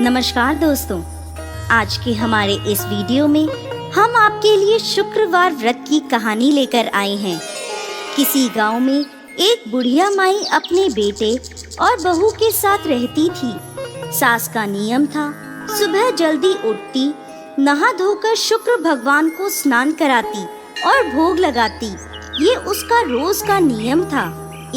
नमस्कार दोस्तों, आज के हमारे इस वीडियो में हम आपके लिए शुक्रवार व्रत की कहानी लेकर आए हैं। किसी गांव में एक बुढ़िया माई अपने बेटे और बहू के साथ रहती थी। सास का नियम था, सुबह जल्दी उठती, नहा धोकर शुक्र भगवान को स्नान कराती और भोग लगाती। ये उसका रोज का नियम था।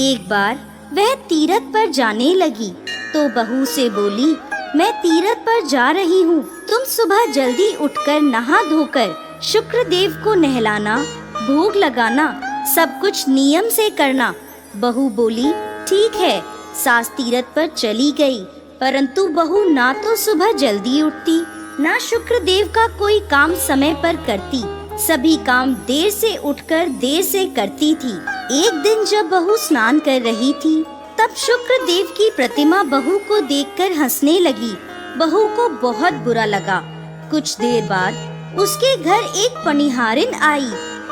एक बार वह तीरथ पर जाने लगी तो बहू से बोली, मैं तीरथ पर जा रही हूँ, तुम सुबह जल्दी उठकर नहा धोकर शुक्र देव को नहलाना, भोग लगाना, सब कुछ नियम से करना। बहू बोली, ठीक है। सास तीरथ पर चली गई, परंतु बहू ना तो सुबह जल्दी उठती, ना शुक्र देव का कोई काम समय पर करती। सभी काम देर से उठकर देर से करती थी। एक दिन जब बहू स्नान कर रही थी, तब शुक्र देव की प्रतिमा बहू को देखकर हंसने लगी। बहू को बहुत बुरा लगा। कुछ देर बाद उसके घर एक पनिहारिन आई।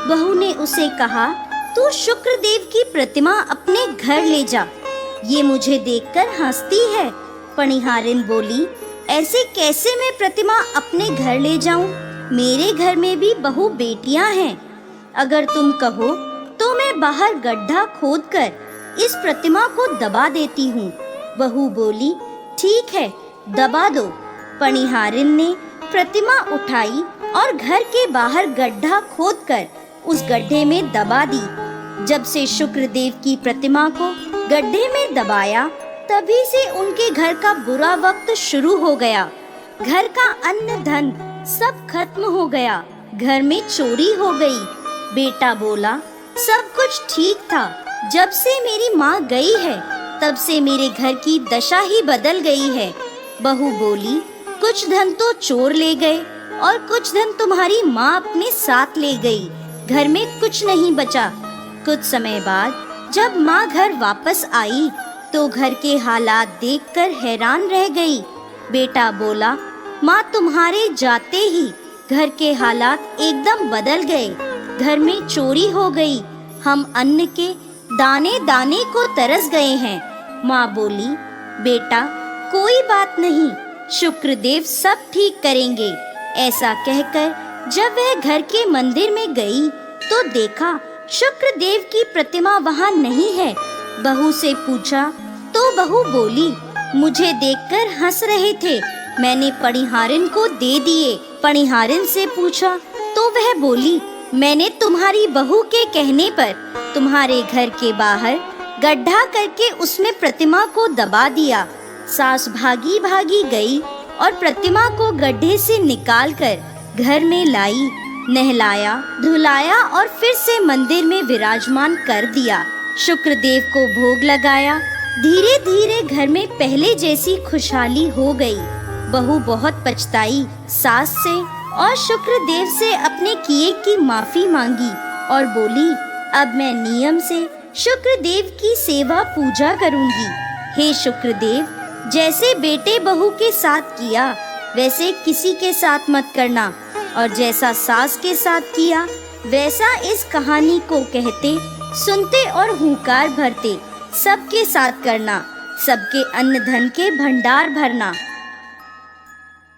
बहू ने उसे कहा, तू शुक्र देव की प्रतिमा अपने घर ले जा, ये मुझे देखकर हंसती है। पनिहारिन बोली, ऐसे कैसे मैं प्रतिमा अपने घर ले जाऊं? मेरे घर में भी बहू बेटियां हैं। अगर तुम कहो तो मैं बाहर गड्ढा खोदकर इस प्रतिमा को दबा देती हूँ। बहू बोली, ठीक है, दबा दो। पनिहारिन ने प्रतिमा उठाई और घर के बाहर गड्ढा खोदकर उस गड्ढे में दबा दी। जब से शुक्र देव की प्रतिमा को गड्ढे में दबाया, तभी से उनके घर का बुरा वक्त शुरू हो गया। घर का अन्न धन सब खत्म हो गया। घर में चोरी हो गई। बेटा बोला, सब कुछ ठीक था, जब से मेरी माँ गई है तब से मेरे घर की दशा ही बदल गई है। बहू बोली, कुछ धन तो चोर ले गए और कुछ धन तुम्हारी माँ अपने साथ ले गई। घर में कुछ नहीं बचा। कुछ समय बाद जब माँ घर वापस आई तो घर के हालात देखकर हैरान रह गई। बेटा बोला, माँ तुम्हारे जाते ही घर के हालात एकदम बदल गए। घर में चोरी हो गई। हम अन्न के दाने दाने को तरस गए हैं। माँ बोली, बेटा कोई बात नहीं, शुक्र देव सब ठीक करेंगे। ऐसा कहकर जब वह घर के मंदिर में गई तो देखा शुक्र देव की प्रतिमा वहाँ नहीं है। बहू से पूछा तो बहू बोली, मुझे देखकर हंस रहे थे, मैंने पनिहारिन को दे दिए। पनिहारिन से पूछा तो वह बोली, मैंने तुम्हारी बहू के कहने पर तुम्हारे घर के बाहर गड्ढा करके उसमें प्रतिमा को दबा दिया। सास भागी भागी गई और प्रतिमा को गड्ढे से निकालकर घर में लाई, नहलाया, धुलाया और फिर से मंदिर में विराजमान कर दिया। शुक्र देव को भोग लगाया। धीरे धीरे घर में पहले जैसी खुशहाली हो गई। बहू बहुत पछताई। सास से और शुक्र देव से अपने किए की माफी मांगी और बोली, अब मैं नियम से शुक्र देव की सेवा पूजा करूंगी। हे शुक्र देव, जैसे बेटे बहू के साथ किया वैसे किसी के साथ मत करना, और जैसा सास के साथ किया वैसा इस कहानी को कहते, सुनते और हुंकार भरते सबके साथ करना। सबके अन्न धन के भंडार भरना।